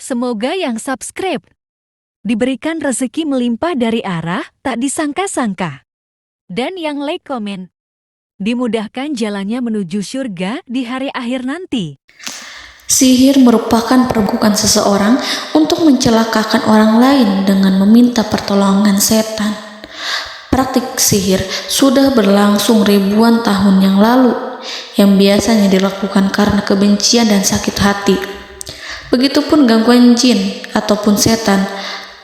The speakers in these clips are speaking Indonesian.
Semoga yang subscribe diberikan rezeki melimpah dari arah tak disangka-sangka. Dan yang like komen, dimudahkan jalannya menuju surga di hari akhir nanti. Sihir merupakan perbuatan seseorang untuk mencelakakan orang lain dengan meminta pertolongan setan. Praktik sihir sudah berlangsung ribuan tahun yang lalu, yang biasanya dilakukan karena kebencian dan sakit hati. Begitupun gangguan jin ataupun setan,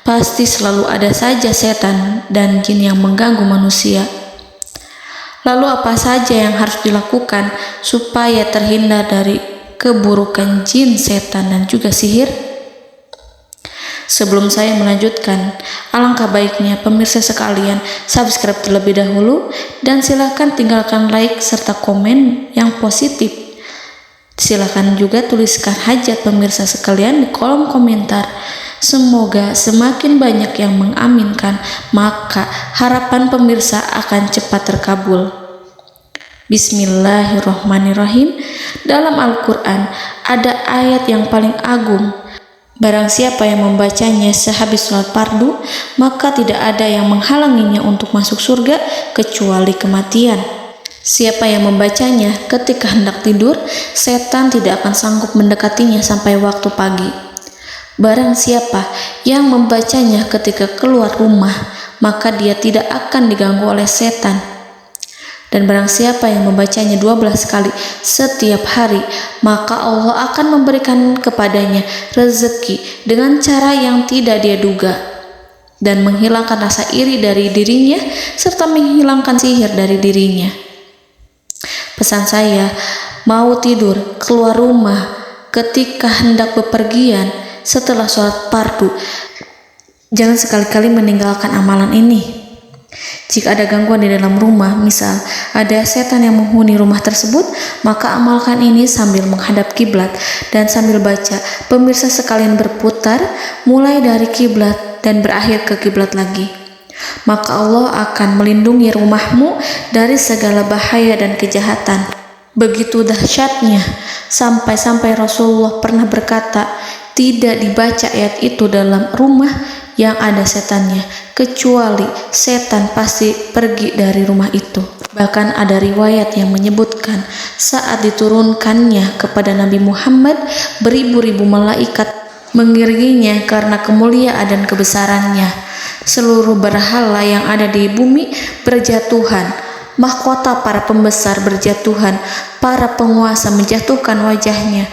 pasti selalu ada saja setan dan jin yang mengganggu manusia. Lalu apa saja yang harus dilakukan supaya terhindar dari keburukan jin, setan, dan juga sihir? Sebelum saya melanjutkan, alangkah baiknya pemirsa sekalian subscribe terlebih dahulu dan silakan tinggalkan like serta komen yang positif. Silakan juga tuliskan hajat pemirsa sekalian di kolom komentar. Semoga semakin banyak yang mengaminkan, maka harapan pemirsa akan cepat terkabul. Bismillahirrahmanirrahim. Dalam Al-Quran ada ayat yang paling agung. Barang siapa yang membacanya sehabis sholat fardu, maka tidak ada yang menghalanginya untuk masuk surga kecuali kematian. Siapa yang membacanya ketika hendak tidur, setan tidak akan sanggup mendekatinya sampai waktu pagi. Barang siapa yang membacanya ketika keluar rumah, maka dia tidak akan diganggu oleh setan. Dan barang siapa yang membacanya 12 kali setiap hari, maka Allah akan memberikan kepadanya rezeki dengan cara yang tidak dia duga, dan menghilangkan rasa iri dari dirinya, serta menghilangkan sihir dari dirinya. Pesan saya, mau tidur, keluar rumah, ketika hendak bepergian, setelah sholat fardu, jangan sekali-kali meninggalkan amalan ini. Jika ada gangguan di dalam rumah, misal ada setan yang menghuni rumah tersebut, maka amalkan ini sambil menghadap kiblat dan sambil baca. Pemirsa sekalian berputar mulai dari kiblat dan berakhir ke kiblat lagi. Maka Allah akan melindungi rumahmu dari segala bahaya dan kejahatan. Begitu dahsyatnya, sampai-sampai Rasulullah pernah berkata, tidak dibaca ayat itu dalam rumah yang ada setannya, kecuali setan pasti pergi dari rumah itu. Bahkan ada riwayat yang menyebutkan saat diturunkannya kepada Nabi Muhammad, beribu-ribu malaikat mengiringinya karena kemuliaan dan kebesarannya. Seluruh berhala yang ada di bumi berjatuhan, mahkota para pembesar berjatuhan, para penguasa menjatuhkan wajahnya,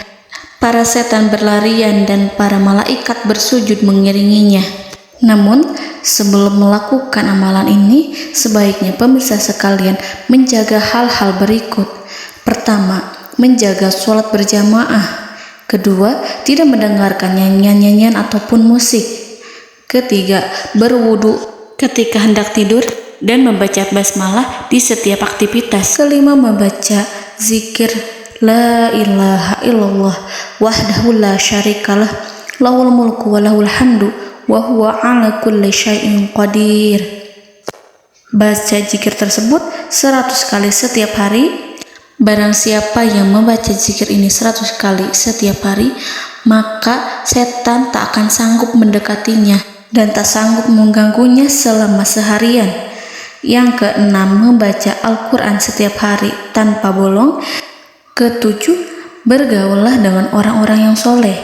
para setan berlarian dan para malaikat bersujud mengiringinya. Namun, sebelum melakukan amalan ini, sebaiknya pemirsa sekalian menjaga hal-hal berikut. Pertama, menjaga sholat berjamaah. Kedua, tidak mendengarkan nyanyian-nyanyian ataupun musik. Ketiga, berwudu ketika hendak tidur dan membaca basmalah di setiap aktivitas. Kelima, membaca zikir La ilaha illallah wahdahu la syarikalah lahul mulku wa lahul hamdu wa huwa ala kulli syai'in qadir. Baca zikir tersebut 100 kali setiap hari. Barang siapa yang membaca zikir ini 100 kali setiap hari, maka setan tak akan sanggup mendekatinya dan tak sanggup mengganggunya selama seharian. Yang keenam, membaca Al-Quran setiap hari tanpa bolong. Ketujuh, bergaullah dengan orang-orang yang soleh.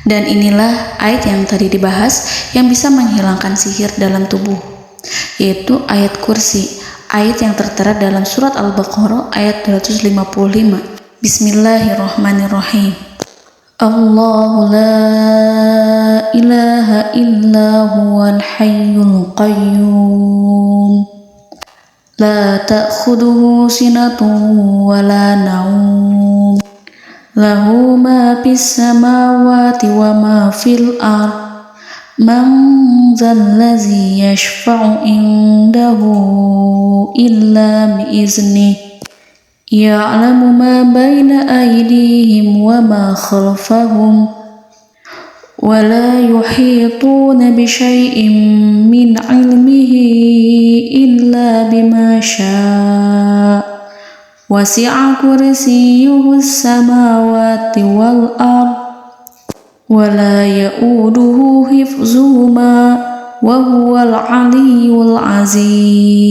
Dan inilah ayat yang tadi dibahas yang bisa menghilangkan sihir dalam tubuh, yaitu ayat kursi, ayat yang tertera dalam surat Al-Baqarah ayat 255. Bismillahirrahmanirrahim. Allahu la ilaha illa huwal hayyul qayyum la ta'khuduhu sinatun wa la naum lahu ma fis samawati wa ma fil ard man zallazi yashfa'u indahu illa bi'izni ya'lamu ma baina aydihim wa ma khalfahum wa la yuhituna bi syai'in min 'ilmihi illa bima syaa wasi'a kursiyyuhu samawati wal ard ولا يؤوده حفظهما وهو العلي العظيم.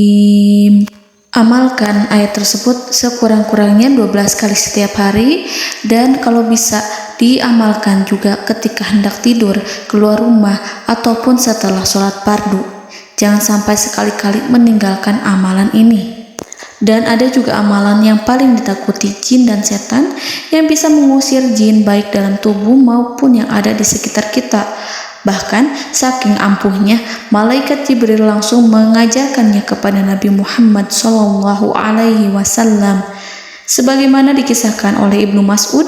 Amalkan ayat tersebut sekurang-kurangnya 12 kali setiap hari, dan kalau bisa diamalkan juga ketika hendak tidur, keluar rumah, ataupun setelah sholat fardu. Jangan sampai sekali-kali meninggalkan amalan ini. Dan ada juga amalan yang paling ditakuti jin dan setan, yang bisa mengusir jin baik dalam tubuh maupun yang ada di sekitar kita. Bahkan saking ampuhnya, malaikat Jibril langsung mengajarkannya kepada Nabi Muhammad SAW. Sebagaimana dikisahkan oleh Ibnu Mas'ud,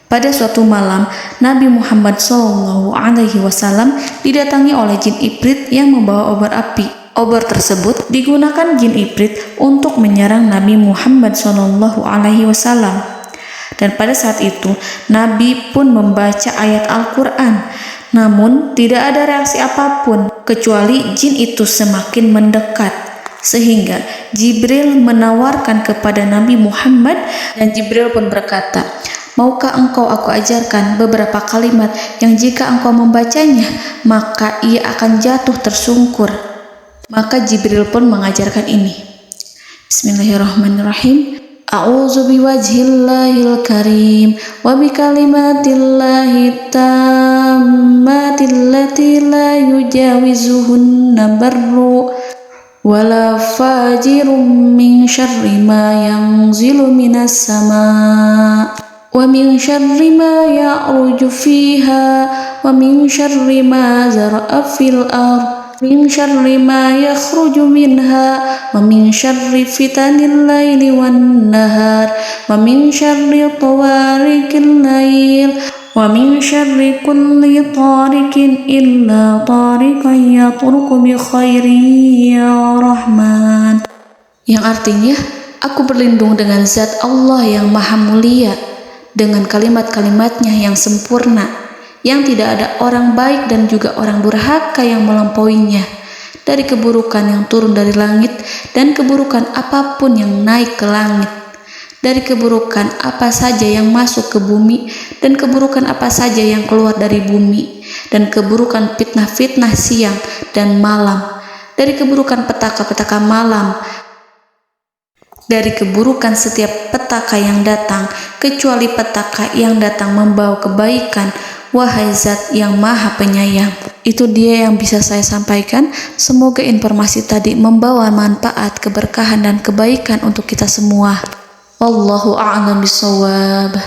pada suatu malam Nabi Muhammad SAW didatangi oleh jin Ifrit yang membawa obor api. Obor tersebut digunakan jin Ifrit untuk menyerang Nabi Muhammad SAW. Dan pada saat itu Nabi pun membaca ayat Al-Quran. Namun tidak ada reaksi apapun, kecuali jin itu semakin mendekat. Sehingga Jibril menawarkan kepada Nabi Muhammad, dan Jibril pun berkata, "Maukah engkau aku ajarkan beberapa kalimat yang jika engkau membacanya, maka ia akan jatuh tersungkur?" Maka Jibril pun mengajarkan ini. Bismillahirrahmanirrahim. A'udzu biwajhillahil karim wa bikalimatillahi tammatil lati la yujawizuhunna barru wala fajirum min syarri ma yanzilu minas sama wa min syarri ma ya'ruju fiha wa min syarri ma zara'a fil ardh min syarri ma yakhruju minha wa min syarri fitanil laili wan nahar wa min syarri tawarikil lail wa min syarri kulli tarikin illa tarikan yatruku bi khairin ya Rahman. Yang artinya, aku berlindung dengan zat Allah yang maha mulia, dengan kalimat-kalimatnya yang sempurna, yang tidak ada orang baik dan juga orang durhaka yang melampauinya, dari keburukan yang turun dari langit dan keburukan apapun yang naik ke langit, dari keburukan apa saja yang masuk ke bumi dan keburukan apa saja yang keluar dari bumi, dan keburukan fitnah-fitnah siang dan malam, dari keburukan petaka-petaka malam, dari keburukan setiap petaka yang datang, kecuali petaka yang datang membawa kebaikan. Wahai Zat yang Maha Penyayang. Itu dia yang bisa saya sampaikan. Semoga informasi tadi membawa manfaat, keberkahan dan kebaikan untuk kita semua. Wallahu a'lam bishawab.